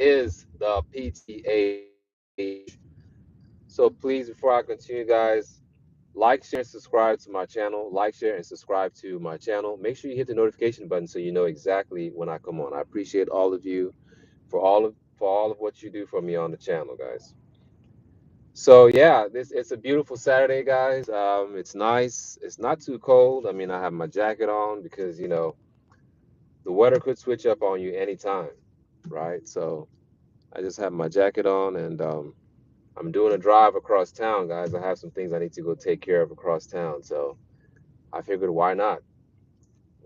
is the PTA Coach. So please, before I continue, guys, like, share, and subscribe to my channel. Like, share, and subscribe to my channel. Make sure you hit the notification button so you know exactly when I come on. I appreciate all of you for all of what you do for me on the channel, guys. So yeah, this it's a beautiful Saturday, guys. It's nice. It's not too cold. I mean, I have my jacket on because the weather could switch up on you anytime, right? So I just have my jacket on, and I'm doing a drive across town, guys. I have some things I need to go take care of across town, so I figured why not?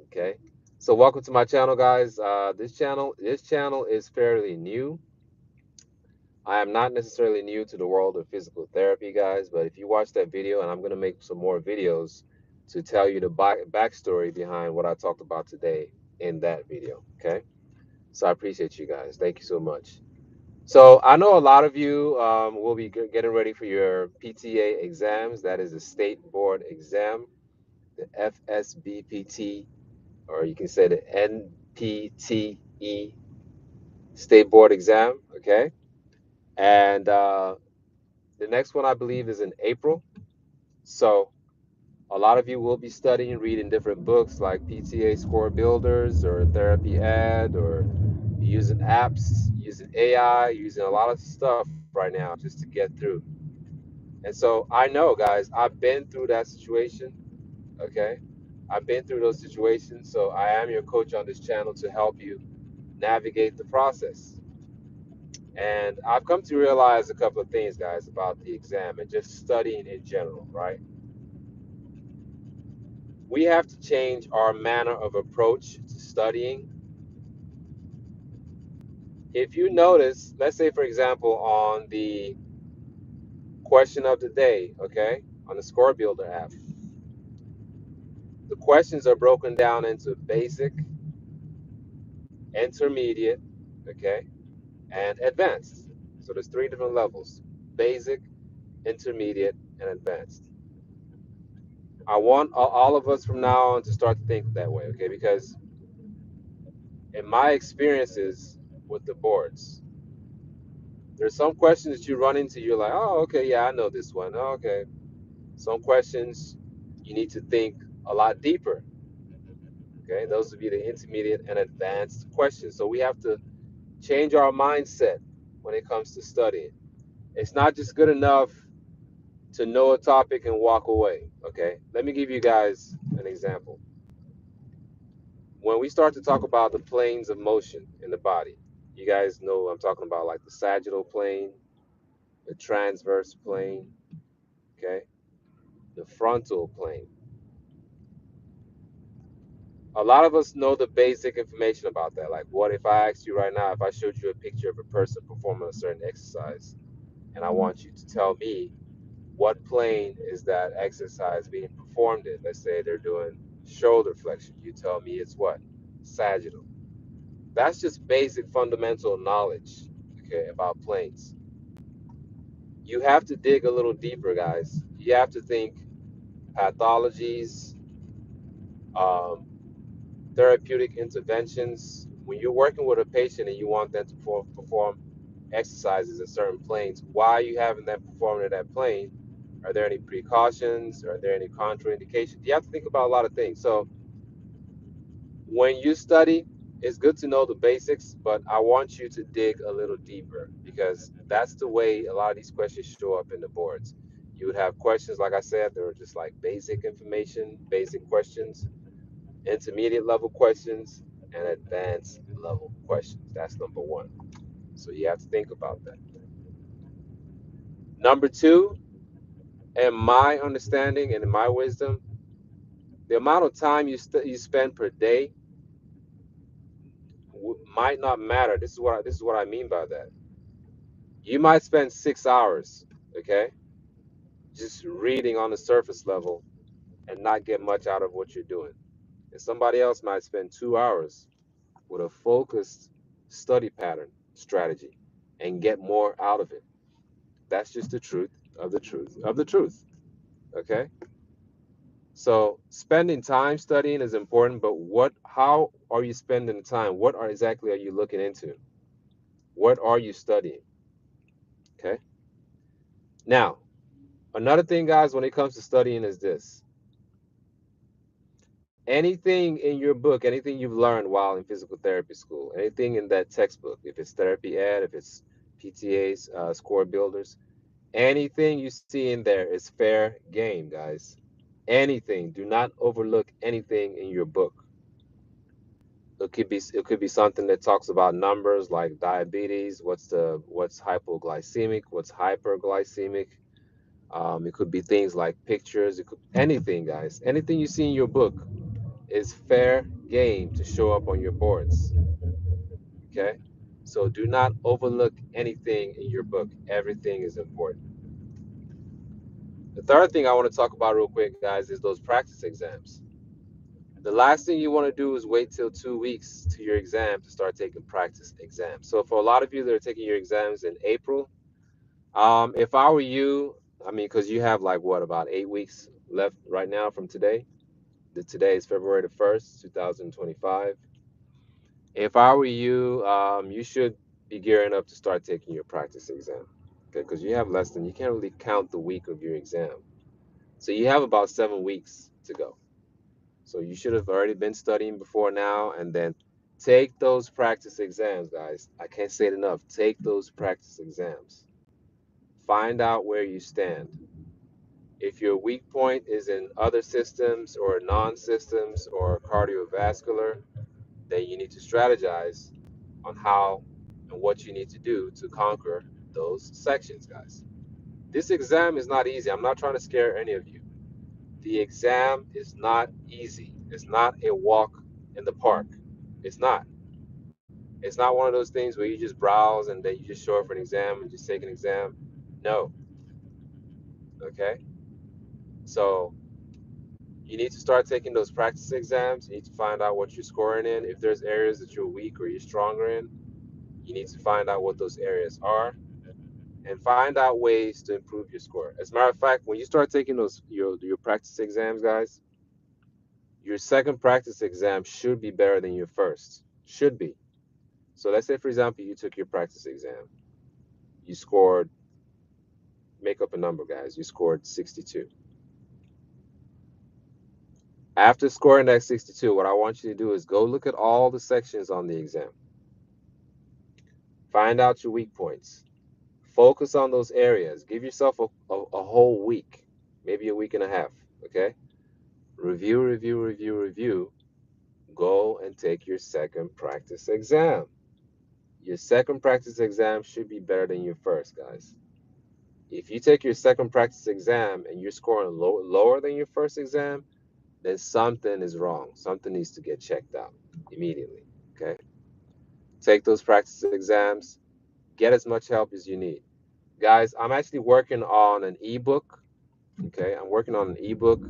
Okay. So welcome to my channel, guys. This channel is fairly new. I am not necessarily new to the world of physical therapy, guys, but if you watch that video, and I'm going to make some more videos to tell you the backstory behind what I talked about today in that video. Okay. So I appreciate you guys. Thank you so much. So I know a lot of you will be getting ready for your PTA exams. That is the state board exam, the FSBPT, or you can say the NPTE state board exam. Okay. And the next one I believe is in April. So a lot of you will be studying, reading different books like PTA Score Builders or Therapy Ad, or using apps, using AI, using a lot of stuff right now just to get through. And so I know, guys, I've been through that situation. Okay. I've been through those situations. So I am your coach on this channel to help you navigate the process. And I've come to realize a couple of things, guys, about the exam and just studying in general, right? We have to change our manner of approach to studying. If you notice, let's say, for example, on the question of the day, okay, on the Score Builder app, the questions are broken down into basic, intermediate, okay, and advanced. So there's three different levels: basic, intermediate, and advanced. I want all of us from now on to start to think that way, okay? Because in my experiences with the boards, there's some questions that you run into, you're like, oh, okay, yeah, I know this one. Oh, okay. Some questions you need to think a lot deeper. Okay, those would be the intermediate and advanced questions. So we have to change our mindset when it comes to studying. It's not just good enough to know a topic and walk away. Okay, let me give you guys an example. When we start to talk about the planes of motion in the body, you guys know I'm talking about, like the sagittal plane, the transverse plane, okay, the frontal plane. A lot of us know the basic information about that. Like, what if I asked you right now, if I showed you a picture of a person performing a certain exercise, and I want you to tell me what plane is that exercise being performed in? Let's say they're doing shoulder flexion. You tell me it's what? Sagittal. That's just basic fundamental knowledge, okay, about planes. You have to dig a little deeper, guys. You have to think pathologies, um, therapeutic interventions. When you're working with a patient and you want them to perform exercises in certain planes, why are you having them performing in that plane? Are there any precautions? Are there any contraindications? You have to think about a lot of things. So when you study, it's good to know the basics, but I want you to dig a little deeper, because that's the way a lot of these questions show up in the boards. You would have questions, like I said, that are just like basic information, basic questions, intermediate level questions, and advanced level questions. That's number one. So you have to think about that. Number two, in my understanding and in my wisdom, the amount of time you spend per day might not matter. This is what I mean by that. You might spend 6 hours, okay, just reading on the surface level and not get much out of what you're doing. And somebody else might spend 2 hours with a focused study pattern strategy and get more out of it. That's just the truth of the truth of the truth. Okay. So spending time studying is important, but how are you spending the time? What exactly are you looking into? What are you studying? Okay. Now, another thing, guys, when it comes to studying is this. Anything in your book, anything you've learned while in physical therapy school, anything in that textbook, if it's therapy ed, if it's PTA's score builders, anything you see in there is fair game, guys. Anything. Do not overlook anything in your book. It could be something that talks about numbers like diabetes, what's hypoglycemic, what's hyperglycemic. It could be things like pictures. It could anything, guys. Anything you see in your book is fair game to show up on your boards. Okay, so do not overlook anything in your book. Everything is important. The third thing I want to talk about real quick, guys, is those practice exams. The last thing you want to do is wait till 2 weeks to your exam to start taking practice exams. So for a lot of you that are taking your exams in April, if I were you, I mean, because you have like what, about 8 weeks left right now from today. Today is February the 1st, 2025. If I were you, you should be gearing up to start taking your practice exam. Okay, because you can't really count the week of your exam. So you have about 7 weeks to go. So you should have already been studying before now, and then take those practice exams, guys. I can't say it enough. Take those practice exams. Find out where you stand. If your weak point is in other systems or non-systems or cardiovascular, then you need to strategize on how and what you need to do to conquer those sections, guys. This exam is not easy. I'm not trying to scare any of you. The exam is not easy. It's not a walk in the park. It's not. It's not one of those things where you just browse and then you just show up for an exam and just take an exam. No. Okay. So you need to start taking those practice exams. You need to find out what you're scoring in. If there's areas that you're weak or you're stronger in, you need to find out what those areas are and find out ways to improve your score. As a matter of fact, when you start taking your practice exams, guys, your second practice exam should be better than your first. Should be. So let's say, for example, you took your practice exam. You scored, make up a number, guys. You scored 62. After scoring that 62, what I want you to do is go look at all the sections on the exam. Find out your weak points. Focus on those areas. Give yourself a whole week, maybe a week and a half. Okay? Review, review, review, review. Go and take your second practice exam. Your second practice exam should be better than your first, guys. If you take your second practice exam and you're scoring lower than your first exam, then something is wrong. Something needs to get checked out immediately. Okay? Take those practice exams. Get as much help as you need. Guys, I'm actually working on an ebook. Okay? I'm working on an ebook,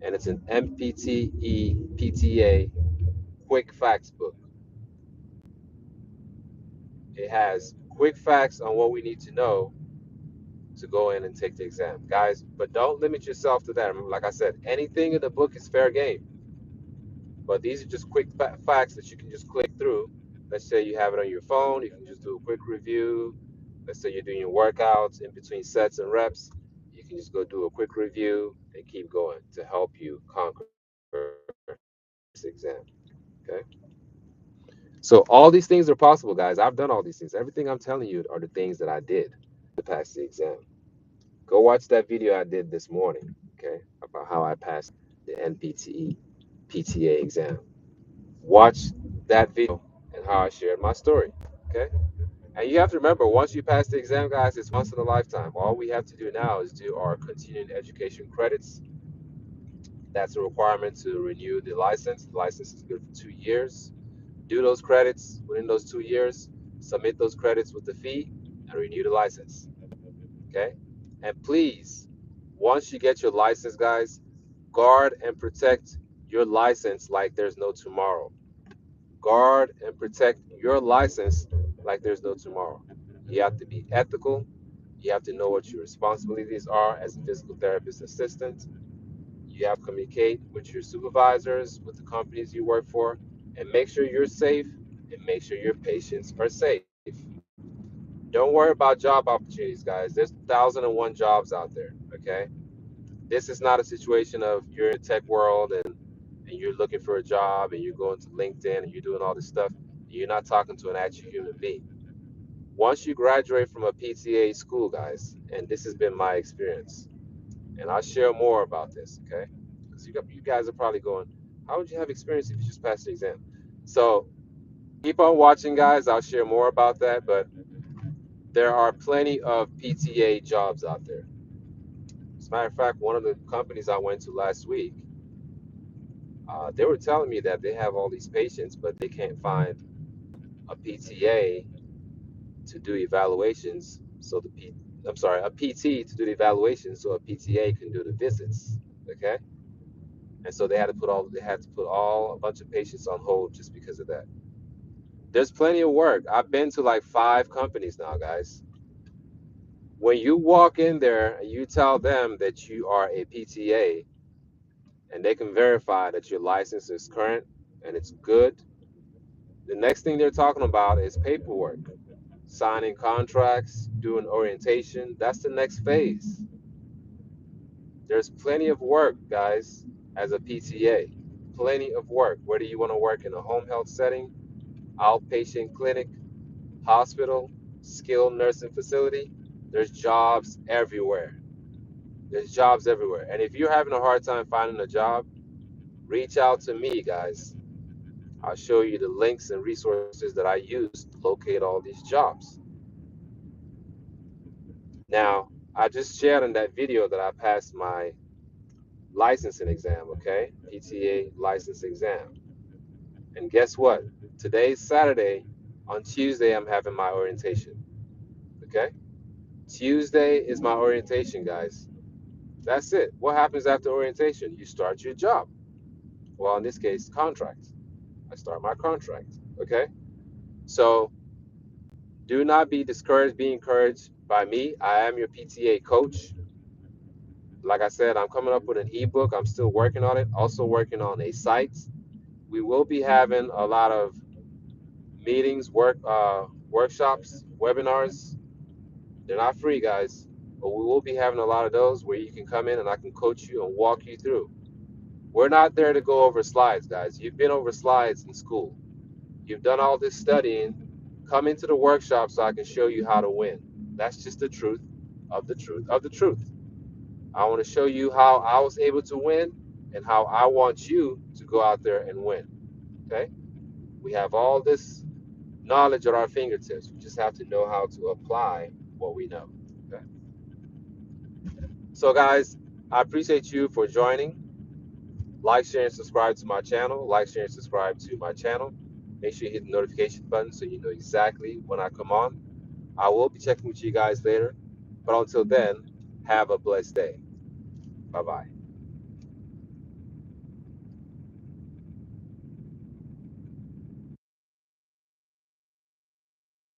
and it's an MPTE PTA quick facts book. It has quick facts on what we need to know to go in and take the exam, guys. But don't limit yourself to that. Remember, like I said, anything in the book is fair game. But these are just quick facts that you can just click through. Let's say you have it on your phone, you can just do a quick review. Let's say you're doing your workouts in between sets and reps. You can just go do a quick review and keep going to help you conquer this exam. Okay. So all these things are possible, guys. I've done all these things. Everything I'm telling you are the things that I did to pass the exam. Go watch that video I did this morning, okay, about how I passed the NPTE PTA exam. Watch that video and how I shared my story, okay? And you have to remember, once you pass the exam, guys, it's once in a lifetime. All we have to do now is do our continuing education credits. That's a requirement to renew the license. The license is good for 2 years. Do those credits within those 2 years, submit those credits with the fee, and renew the license. Okay? And please, once you get your license, guys, guard and protect your license like there's no tomorrow. Guard and protect your license like there's no tomorrow. You have to be ethical. You have to know what your responsibilities are as a physical therapist assistant. You have to communicate with your supervisors, with the companies you work for, and make sure you're safe and make sure your patients are safe. Don't worry about job opportunities, guys. There's 1,001 jobs out there. Okay, this is not a situation of you're in the tech world and you're looking for a job and you're going to LinkedIn and you're doing all this stuff. You're not talking to an actual human being. Once you graduate from a PTA school, guys, and this has been my experience, and I'll share more about this, okay? Because you guys are probably going, how would you have experience if you just passed the exam? So keep on watching, guys. I'll share more about that, but there are plenty of PTA jobs out there. As a matter of fact, one of the companies I went to last week, they were telling me that they have all these patients, but they can't find a PTA to do evaluations. So I'm sorry, a PT to do the evaluations, so a PTA can do the visits. Okay, and so they had to put all a bunch of patients on hold just because of that. There's plenty of work. I've been to like 5 companies now, guys. When you walk in there and you tell them that you are a PTA and they can verify that your license is current and it's good, the next thing they're talking about is paperwork, signing contracts, doing orientation. That's the next phase. There's plenty of work, guys, as a PTA. Plenty of work. Whether you want to work in a home health setting, outpatient clinic, hospital, skilled nursing facility, there's jobs everywhere. There's jobs everywhere. And if you're having a hard time finding a job, reach out to me, guys. I'll show you the links and resources that I use to locate all these jobs. Now, I just shared in that video that I passed my licensing exam, okay? PTA license exam. And guess what? Today's Saturday. On Tuesday, I'm having my orientation, okay? Tuesday is my orientation, guys. That's it. What happens after orientation? You start your job. Well, in this case, contract. I start my contract, okay? So do not be discouraged. Be encouraged by me. I am your PTA coach. Like I said, I'm coming up with an ebook. I'm still working on it. Also working on a site. We will be having a lot of meetings, workshops, webinars. They're not free, guys, but we will be having a lot of those where you can come in and I can coach you and walk you through. We're not there to go over slides, guys. You've been over slides in school. You've done all this studying. Come into the workshop so I can show you how to win. That's just the truth of the truth of the truth. I want to show you how I was able to win and how I want you to go out there and win. Okay? We have all this knowledge at our fingertips. We just have to know how to apply what we know. Okay? So, guys, I appreciate you for joining. Like, share, and subscribe to my channel. Like, share, and subscribe to my channel. Make sure you hit the notification button so you know exactly when I come on. I will be checking with you guys later. But until then, have a blessed day. Bye bye.